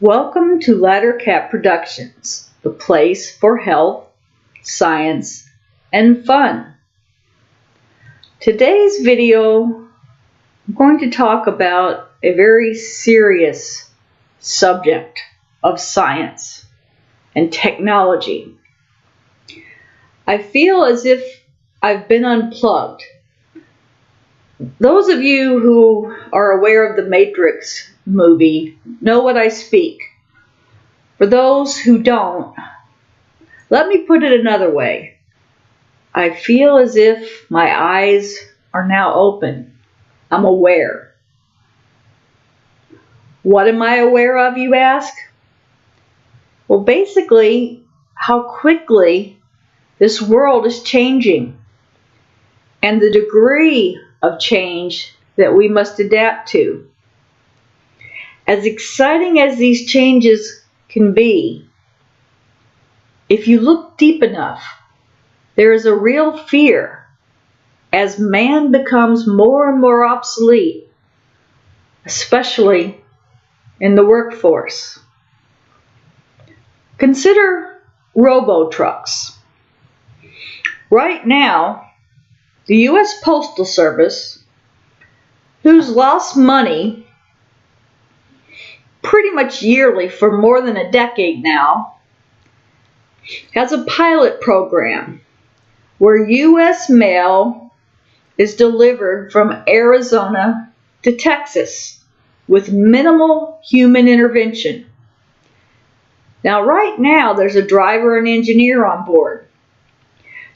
Welcome to Ladder Cat Productions, the place for health, science, and fun. Today's video, I'm going to talk about a very serious subject of science and technology. I feel as if I've been unplugged. Those of you who are aware of the Matrix movie know what I speak. For those who don't, let me put it another way. I feel as if my eyes are now open. I'm aware. What am I aware of, you ask? Well, basically, how quickly this world is changing and the degree of change that we must adapt to. As exciting as these changes can be, if you look deep enough, there is a real fear as man becomes more and more obsolete, especially in the workforce. Consider robo-trucks. Right now, the U.S. Postal Service, who's lost money pretty much yearly for more than a decade now, has a pilot program where U.S. mail is delivered from Arizona to Texas with minimal human intervention. Now, right now, there's a driver and engineer on board,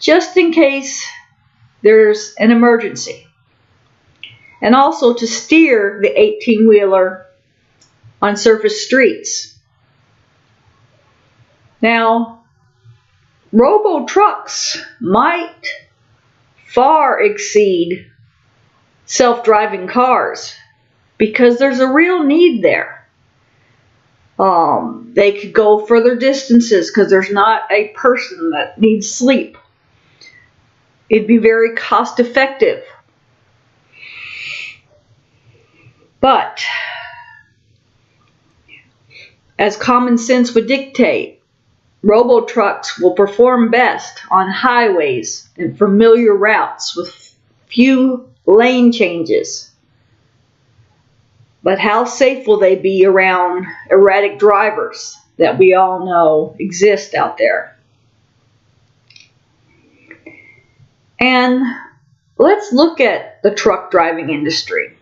just in case there's an emergency, and also to steer the 18-wheeler on surface streets. Now, robo-trucks might far exceed self-driving cars because there's a real need there. They could go further distances because there's not a person that needs sleep. It'd be very cost effective. But as common sense would dictate, robo-trucks will perform best on highways and familiar routes with few lane changes. But how safe will they be around erratic drivers that we all know exist out there? And let's look at the truck driving industry.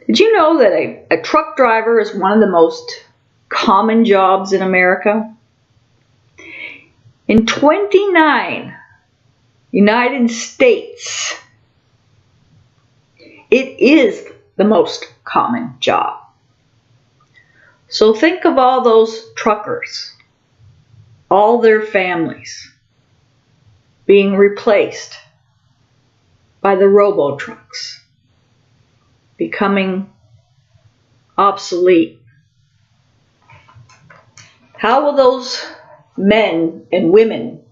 Did you know that a truck driver is one of the most common jobs in America? In 29 United States, it is the most common job. So think of all those truckers, all their families being replaced by the robo-trucks, becoming obsolete. How will those men and women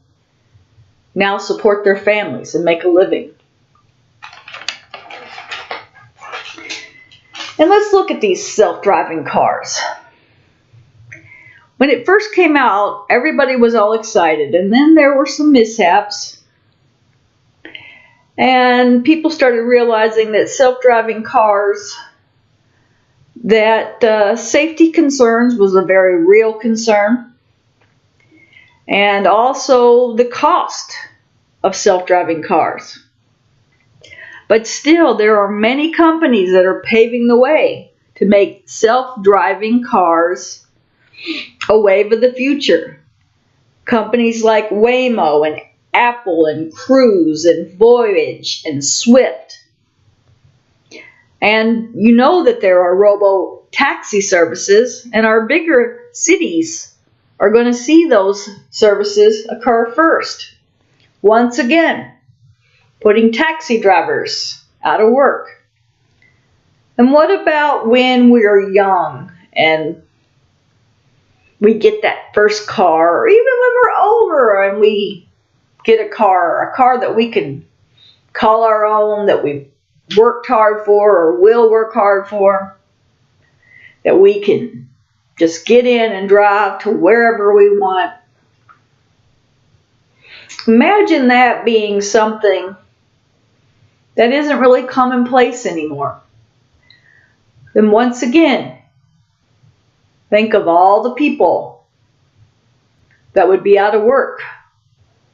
now support their families and make a living? And let's look at these self-driving cars. When it first came out, everybody was all excited, and then there were some mishaps. And people started realizing that self-driving cars, that safety concerns was a very real concern. And also the cost of self-driving cars. But still, there are many companies that are paving the way to make self-driving cars a wave of the future. Companies like Waymo and Apple and Cruise and Voyage and Swift. And you know that there are robo-taxi services, and our bigger cities are going to see those services occur first. Once again, putting taxi drivers out of work. And what about when we're young and we get that first car, or even when we're older and we get a car that we can call our own, that we've worked hard for or will work hard for? that we can just get in and drive to wherever we want. Imagine that being something that isn't really commonplace anymore. Then once again, think of all the people that would be out of work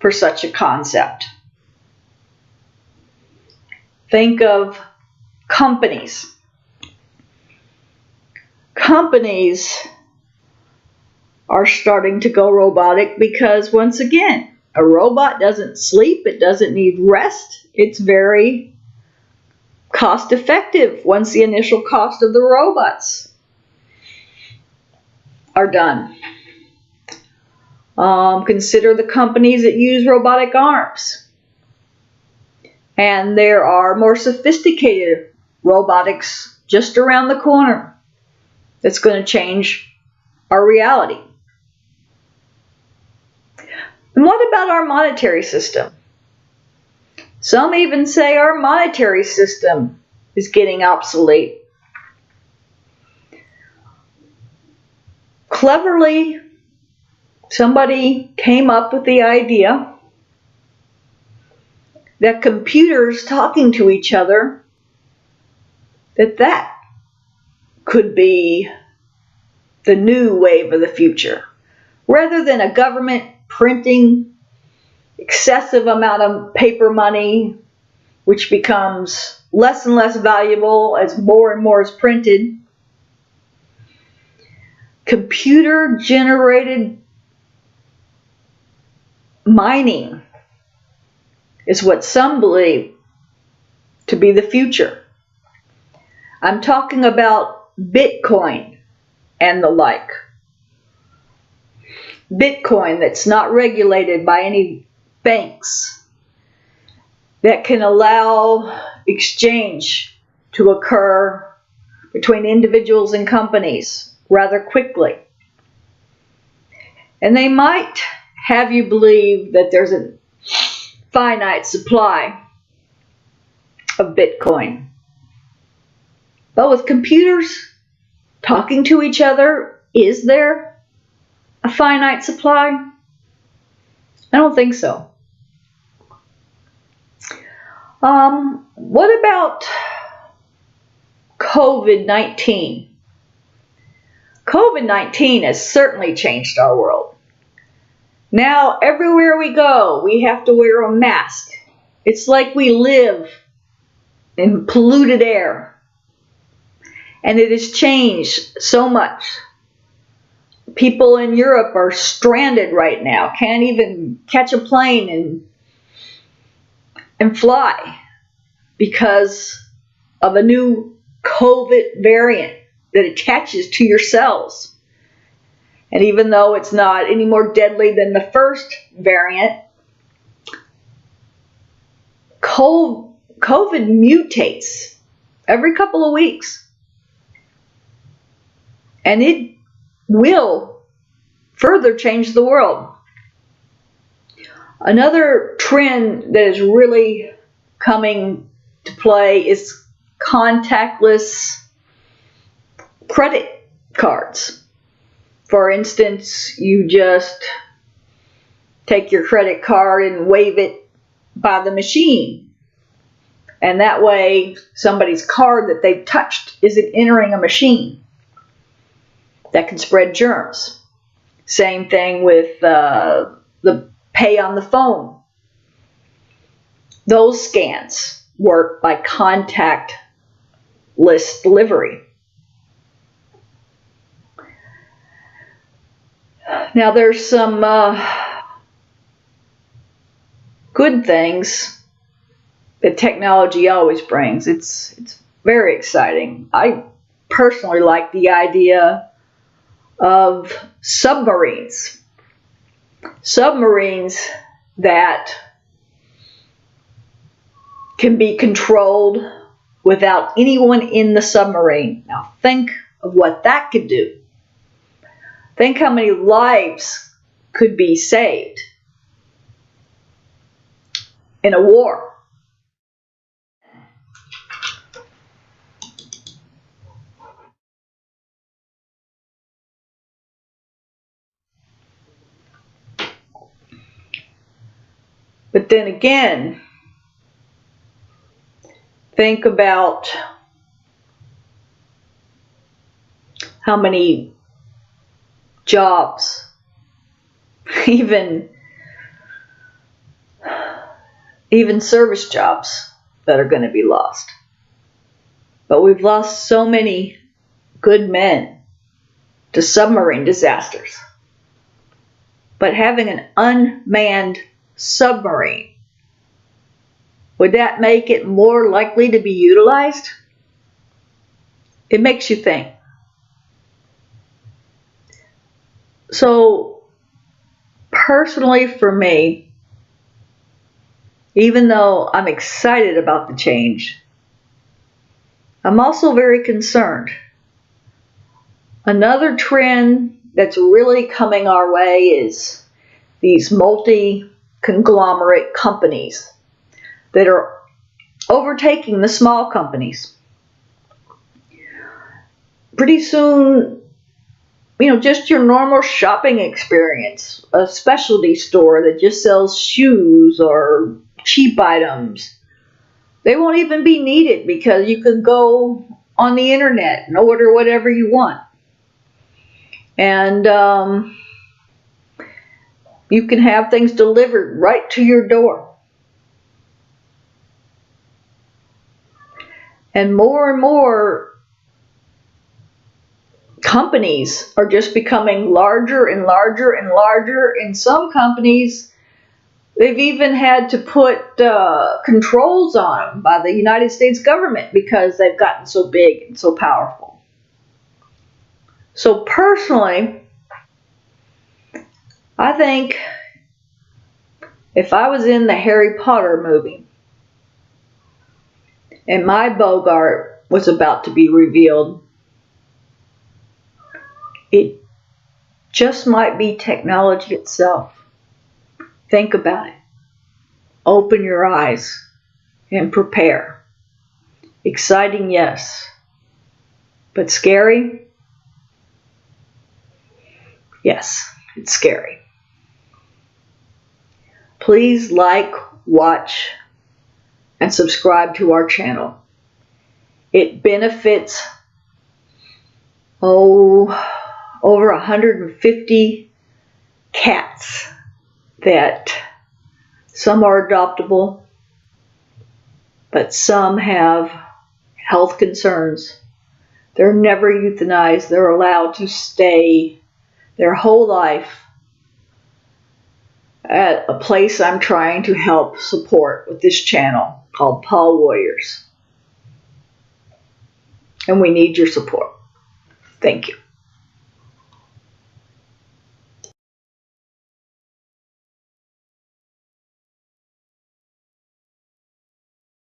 for such a concept. Think of companies. Companies are starting to go robotic because, once again, a robot doesn't sleep, it doesn't need rest. It's very cost effective once the initial cost of the robots are done. Consider the companies that use robotic arms. And there are more sophisticated robotics just around the corner that's going to change our reality. And what about our monetary system? Some even say our monetary system is getting obsolete. Cleverly, somebody came up with the idea that computers talking to each other, that could be the new wave of the future. Rather than a government printing excessive amount of paper money, which becomes less and less valuable as more and more is printed, computer-generated mining is what some believe to be the future. I'm talking about Bitcoin and the like. Bitcoin that's not regulated by any banks, that can allow exchange to occur between individuals and companies rather quickly. And they might have you believe that there's a finite supply of Bitcoin. But with computers talking to each other, is there a finite supply? I don't think so. What about COVID-19? COVID-19 has certainly changed our world. Now, everywhere we go, we have to wear a mask. It's like we live in polluted air. And it has changed so much. People in Europe are stranded right now, can't even catch a plane and fly because of a new COVID variant that attaches to your cells. And even though it's not any more deadly than the first variant, COVID mutates every couple of weeks. And it will further change the world. Another trend that is really coming to play is contactless credit cards. For instance, you just take your credit card and wave it by the machine. And that way, somebody's card that they've touched isn't entering a machine. That can spread germs. Same thing with the pay on the phone. Those scans work by contactless delivery. Now there's some good things that technology always brings. It's very exciting. I personally like the idea of submarines. Submarines that can be controlled without anyone in the submarine. Now think of what that could do. Think how many lives could be saved in a war. But then again, think about how many jobs, even service jobs, that are going to be lost. But we've lost so many good men to submarine disasters. But having an unmanned submarine, would that make it more likely to be utilized? It makes you think. So, personally for me, even though I'm excited about the change, I'm also very concerned. Another trend that's really coming our way is these multi-conglomerate companies that are overtaking the small companies. Pretty soon, just your normal shopping experience, a specialty store that just sells shoes or cheap items, they won't even be needed because you can go on the internet and order whatever you want. And you can have things delivered right to your door. And more companies are just becoming larger and larger and larger. In some companies, they've even had to put controls on them by the United States government because they've gotten so big and so powerful. So personally, I think if I was in the Harry Potter movie and my Bogart was about to be revealed, it just might be technology itself. Think about it. Open your eyes and prepare. Exciting, yes. But scary? Yes, it's scary. Please like, watch, and subscribe to our channel. It benefits over 150 cats that some are adoptable, but some have health concerns. They're never euthanized. They're allowed to stay their whole life at a place I'm trying to help support with this channel called Paw Warriors. And we need your support. Thank you.